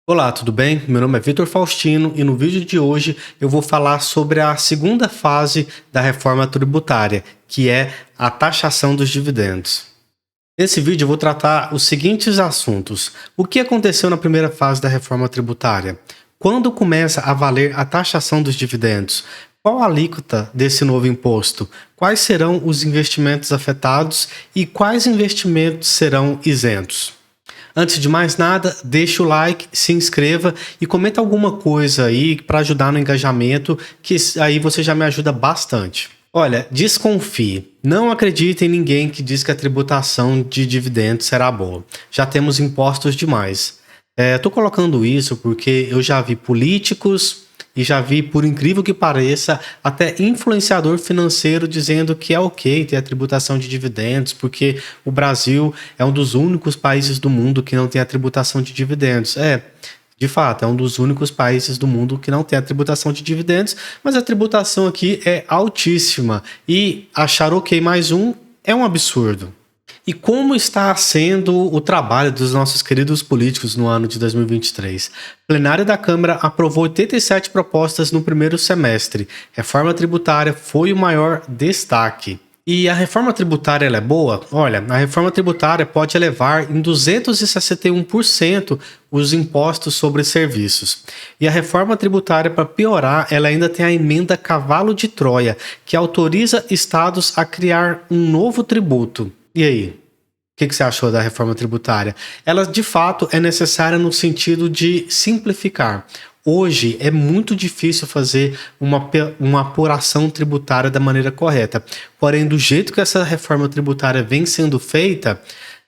Olá, tudo bem? Meu nome é Vitor Faustino e no vídeo de hoje eu vou falar sobre a segunda fase da reforma tributária, que é a taxação dos dividendos. Nesse vídeo eu vou tratar os seguintes assuntos: o que aconteceu na primeira fase da reforma tributária? Quando começa a valer a taxação dos dividendos? Qual a alíquota desse novo imposto? Quais serão os investimentos afetados e quais investimentos serão isentos? Antes de mais nada, deixa o like, se inscreva e comenta alguma coisa aí para ajudar no engajamento, que aí você já me ajuda bastante. Olha, desconfie. Não acredite em ninguém que diz que a tributação de dividendos será boa. Já temos impostos demais. Tô colocando isso porque eu já vi políticos e já vi, por incrível que pareça, até influenciador financeiro dizendo que é ok ter a tributação de dividendos, porque o Brasil é um dos únicos países do mundo que não tem a tributação de dividendos. De fato, é um dos únicos países do mundo que não tem a tributação de dividendos, mas a tributação aqui é altíssima e achar ok mais um é um absurdo. E como está sendo o trabalho dos nossos queridos políticos no ano de 2023? O plenário da Câmara aprovou 87 propostas no primeiro semestre. Reforma tributária foi o maior destaque. E a reforma tributária ela é boa? Olha, a reforma tributária pode elevar em 261% os impostos sobre serviços. E a reforma tributária, para piorar, ela ainda tem a emenda Cavalo de Troia, que autoriza estados a criar um novo tributo. E aí? O que você achou da reforma tributária? Ela, de fato, é necessária no sentido de simplificar. Hoje é muito difícil fazer uma apuração tributária da maneira correta. Porém, do jeito que essa reforma tributária vem sendo feita,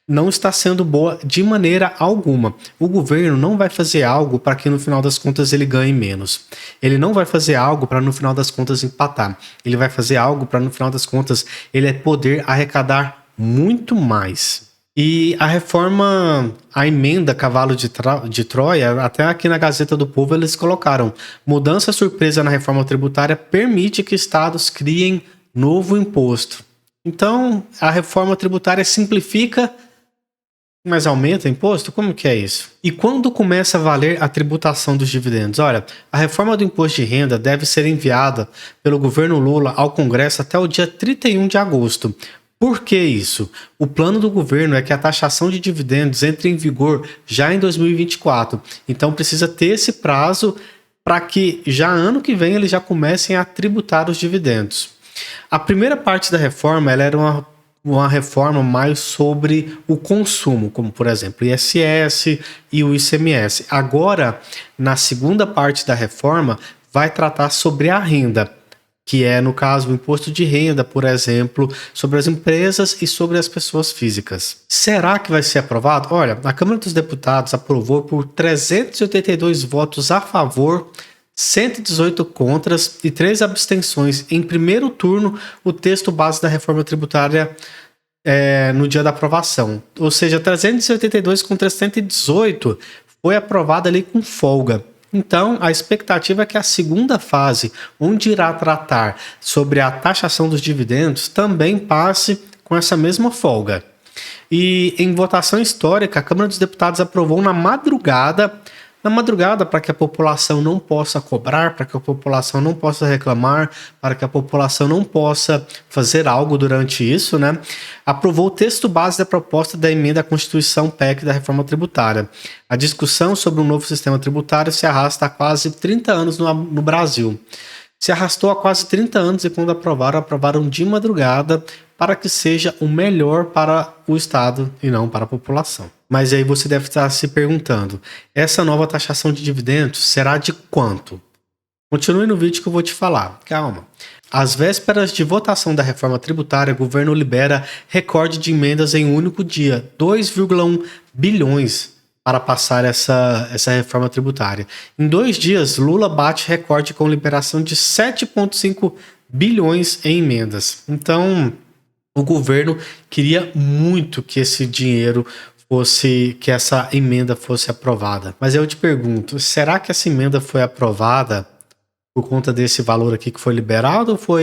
não está sendo boa de maneira alguma. O governo não vai fazer algo para que no final das contas ele ganhe menos. Ele não vai fazer algo para no final das contas empatar. Ele vai fazer algo para no final das contas ele poder arrecadar muito mais. E a reforma, a emenda Cavalo de Troia, até aqui na Gazeta do Povo eles colocaram: mudança surpresa na reforma tributária permite que estados criem novo imposto. Então, a reforma tributária simplifica, mas aumenta o imposto? Como que é isso? E quando começa a valer a tributação dos dividendos? Olha, a reforma do imposto de renda deve ser enviada pelo governo Lula ao Congresso até o dia 31 de agosto. Por que isso? O plano do governo é que a taxação de dividendos entre em vigor já em 2024. Então precisa ter esse prazo para que já ano que vem eles já comecem a tributar os dividendos. A primeira parte da reforma ela era uma reforma mais sobre o consumo, como por exemplo o ISS e o ICMS. Agora, na segunda parte da reforma, vai tratar sobre a renda, que é, no caso, o imposto de renda, por exemplo, sobre as empresas e sobre as pessoas físicas. Será que vai ser aprovado? Olha, a Câmara dos Deputados aprovou por 382 votos a favor, 118 contras e 3 abstenções. Em primeiro turno, o texto base da reforma tributária no dia da aprovação. Ou seja, 382 contra 118 foi aprovado ali com folga. Então, a expectativa é que a segunda fase, onde irá tratar sobre a taxação dos dividendos, também passe com essa mesma folga. E em votação histórica, a Câmara dos Deputados aprovou na madrugada para que a população não possa cobrar, para que a população não possa reclamar, para que a população não possa fazer algo durante isso, né? Aprovou o texto base da proposta da emenda à Constituição PEC da reforma tributária. A discussão sobre um novo sistema tributário se arrasta há quase 30 anos no Brasil. Se arrastou há quase 30 anos e quando aprovaram de madrugada para que seja o melhor para o Estado e não para a população. Mas aí você deve estar se perguntando, essa nova taxação de dividendos será de quanto? Continue no vídeo que eu vou te falar. Calma. Às vésperas de votação da reforma tributária, o governo libera recorde de emendas em um único dia, 2,1 bilhões para passar essa reforma tributária. Em 2 dias, Lula bate recorde com liberação de 7,5 bilhões em emendas. Então, o governo queria muito que esse dinheiro que essa emenda fosse aprovada. Mas eu te pergunto, será que essa emenda foi aprovada por conta desse valor aqui que foi liberado ou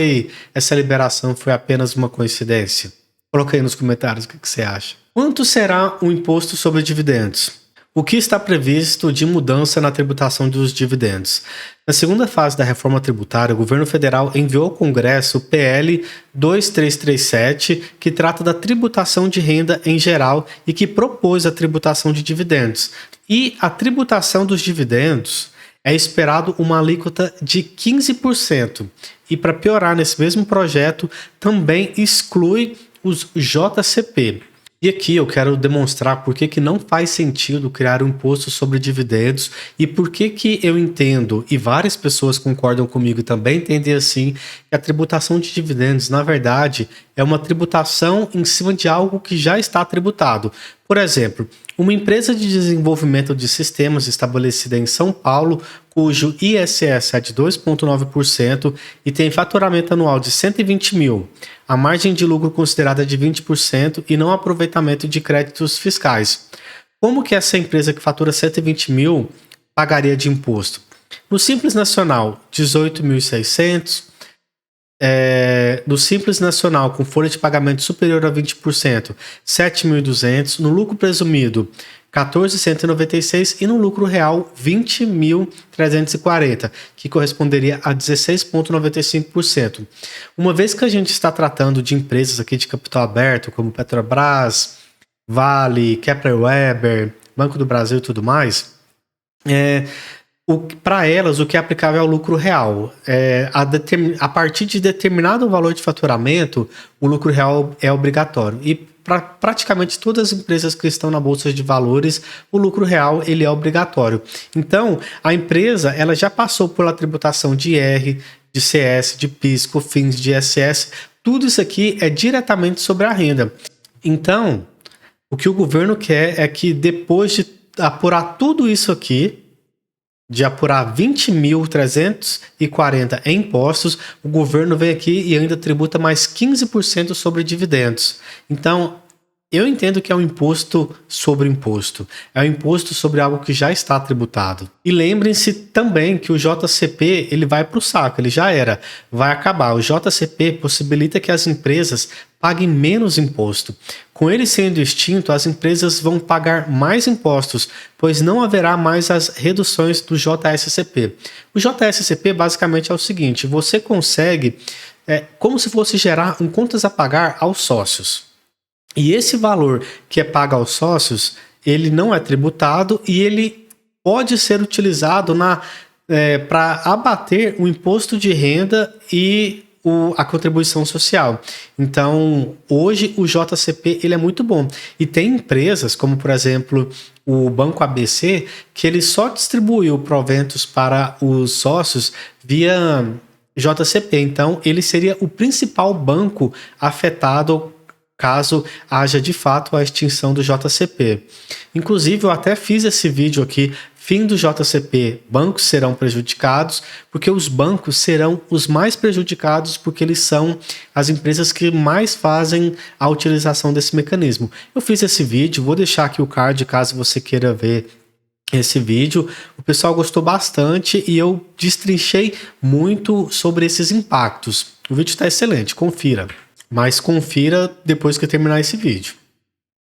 essa liberação foi apenas uma coincidência? Coloca aí nos comentários o que você acha. Quanto será o imposto sobre dividendos? O que está previsto de mudança na tributação dos dividendos? Na segunda fase da reforma tributária, o governo federal enviou ao Congresso o PL 2337, que trata da tributação de renda em geral e que propôs a tributação de dividendos. E a tributação dos dividendos é esperado uma alíquota de 15%. E para piorar, nesse mesmo projeto, também exclui os JCP. E aqui eu quero demonstrar por que não faz sentido criar um imposto sobre dividendos e por que eu entendo, e várias pessoas concordam comigo e também entendem assim, que a tributação de dividendos, na verdade, é uma tributação em cima de algo que já está tributado. Por exemplo, uma empresa de desenvolvimento de sistemas estabelecida em São Paulo, cujo ISS é de 2,9% e tem faturamento anual de 120 mil, a margem de lucro considerada é de 20% e não aproveitamento de créditos fiscais. Como que essa empresa que fatura 120 mil pagaria de imposto? No Simples Nacional, 18.600. No Simples Nacional, com folha de pagamento superior a 20%, 7.200. No lucro presumido, 14.196 e no lucro real 20.340, que corresponderia a 16,95%. Uma vez que a gente está tratando de empresas aqui de capital aberto, como Petrobras, Vale, Kepler Weber, Banco do Brasil e tudo mais, para elas o que é aplicável é o lucro real. A partir de determinado valor de faturamento, o lucro real é obrigatório. E para praticamente todas as empresas que estão na Bolsa de Valores, o lucro real ele é obrigatório. Então, a empresa ela já passou pela tributação de IR, de CS, de PIS, COFINS, de ISS. Tudo isso aqui é diretamente sobre a renda. Então, o que o governo quer é que depois de apurar tudo isso aqui, de apurar 20.340 em impostos, o governo vem aqui e ainda tributa mais 15% sobre dividendos. Então, eu entendo que é um imposto sobre imposto. É um imposto sobre algo que já está tributado. E lembrem-se também que o JCP ele vai para o saco, ele já era, vai acabar. O JCP possibilita que as empresas paguem menos imposto. Com ele sendo extinto, as empresas vão pagar mais impostos, pois não haverá mais as reduções do JSCP. O JSCP basicamente é o seguinte, você consegue, como se fosse gerar um contas a pagar aos sócios. E esse valor que é pago aos sócios, ele não é tributado e ele pode ser utilizado para abater o imposto de renda e a contribuição social. Então, hoje o JCP ele é muito bom. E tem empresas, como por exemplo o Banco ABC, que ele só distribuiu proventos para os sócios via JCP. Então, ele seria o principal banco afetado caso haja de fato a extinção do JCP. Inclusive, eu até fiz esse vídeo aqui, fim do JCP, bancos serão prejudicados, porque os bancos serão os mais prejudicados, porque eles são as empresas que mais fazem a utilização desse mecanismo. Eu fiz esse vídeo, vou deixar aqui o card caso você queira ver esse vídeo. O pessoal gostou bastante e eu destrinchei muito sobre esses impactos. O vídeo está excelente, confira. Mas confira depois que eu terminar esse vídeo.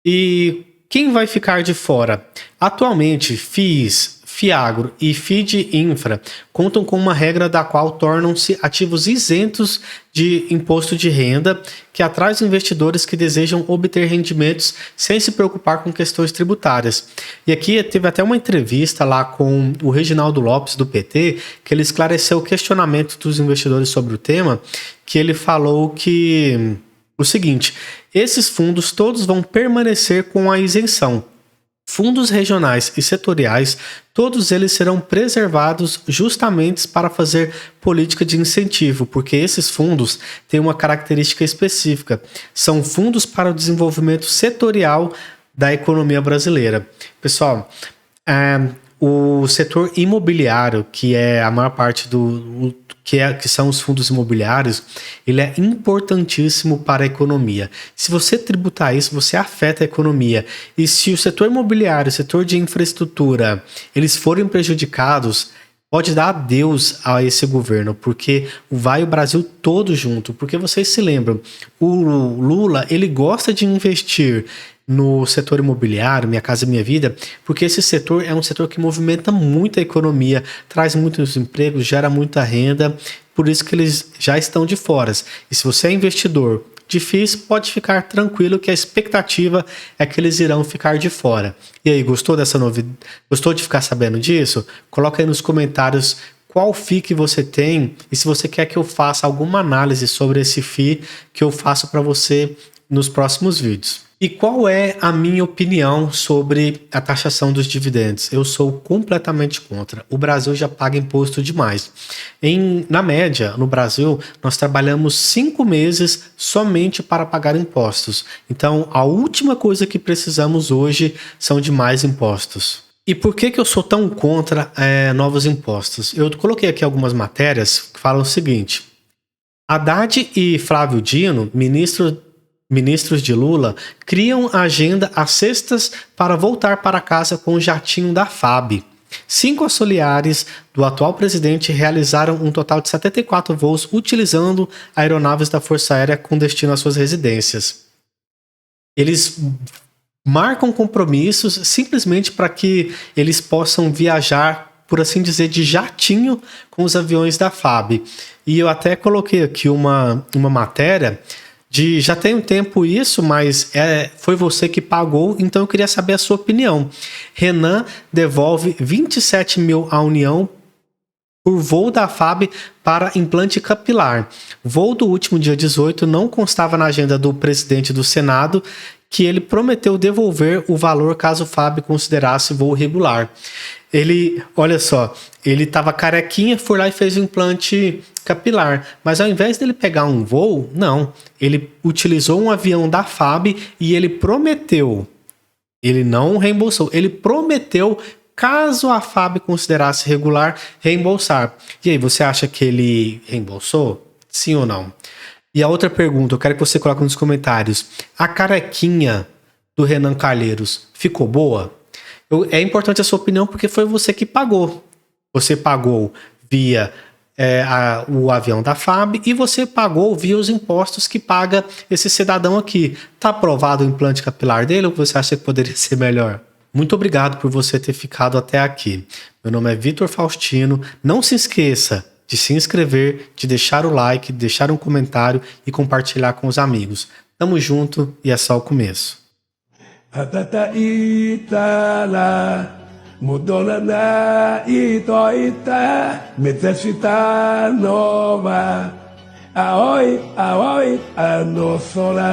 E quem vai ficar de fora? Atualmente, FIIs, FIAGRO e FIDINFRA contam com uma regra da qual tornam-se ativos isentos de imposto de renda, que atrai os investidores que desejam obter rendimentos sem se preocupar com questões tributárias. E aqui teve até uma entrevista lá com o Reginaldo Lopes, do PT, que ele esclareceu o questionamento dos investidores sobre o tema, que ele falou que o seguinte, esses fundos todos vão permanecer com a isenção. Fundos regionais e setoriais, todos eles serão preservados justamente para fazer política de incentivo, porque esses fundos têm uma característica específica. São fundos para o desenvolvimento setorial da economia brasileira. Pessoal, o setor imobiliário, que é a maior parte que são os fundos imobiliários, ele é importantíssimo para a economia. Se você tributar isso, você afeta a economia. E se o setor imobiliário, o setor de infraestrutura, eles forem prejudicados, pode dar adeus a esse governo, porque vai o Brasil todo junto. Porque vocês se lembram, o Lula, ele gosta de investir no setor imobiliário, Minha Casa Minha Vida, porque esse setor é um setor que movimenta muito a economia, traz muitos empregos, gera muita renda, por isso que eles já estão de fora. E se você é investidor de FIIs, pode ficar tranquilo que a expectativa é que eles irão ficar de fora. E aí, gostou dessa novidade? Gostou de ficar sabendo disso? Coloca aí nos comentários qual FII que você tem e se você quer que eu faça alguma análise sobre esse FII que eu faço para você nos próximos vídeos. E qual é a minha opinião sobre a taxação dos dividendos? Eu sou completamente contra. O Brasil já paga imposto demais. Na média, no Brasil, nós trabalhamos 5 meses somente para pagar impostos. Então, a última coisa que precisamos hoje são de mais impostos. E por que eu sou tão contra novos impostos? Eu coloquei aqui algumas matérias que falam o seguinte: Haddad e Flávio Dino, ministros de Lula, criam agenda às sextas para voltar para casa com o jatinho da FAB. 5 auxiliares do atual presidente realizaram um total de 74 voos utilizando aeronaves da Força Aérea com destino às suas residências. Eles marcam compromissos simplesmente para que eles possam viajar, por assim dizer, de jatinho com os aviões da FAB. E eu até coloquei aqui uma matéria de já tem um tempo isso, mas foi você que pagou, então eu queria saber a sua opinião. Renan devolve 27 mil à União por voo da FAB para implante capilar. Voo do último dia 18 não constava na agenda do presidente do Senado, que ele prometeu devolver o valor caso o FAB considerasse voo regular. Olha só, ele estava carequinha, foi lá e fez o implante capilar, mas ao invés dele pegar um voo, não, ele utilizou um avião da FAB e ele prometeu, ele não reembolsou, ele prometeu, caso a FAB considerasse regular, reembolsar. E aí, você acha que ele reembolsou? Sim ou não? E a outra pergunta, eu quero que você coloque nos comentários, a carequinha do Renan Calheiros ficou boa? É importante a sua opinião porque foi você que pagou. Você pagou via o avião da FAB e você pagou via os impostos que paga esse cidadão aqui. Está aprovado o implante capilar dele ou você acha que poderia ser melhor? Muito obrigado por você ter ficado até aqui. Meu nome é Vitor Faustino. Não se esqueça de se inscrever, de deixar o like, de deixar um comentário e compartilhar com os amigos. Tamo junto e é só o começo. Atata itala, mudona na itoita, metesita nova, aoi, aoi, anosola.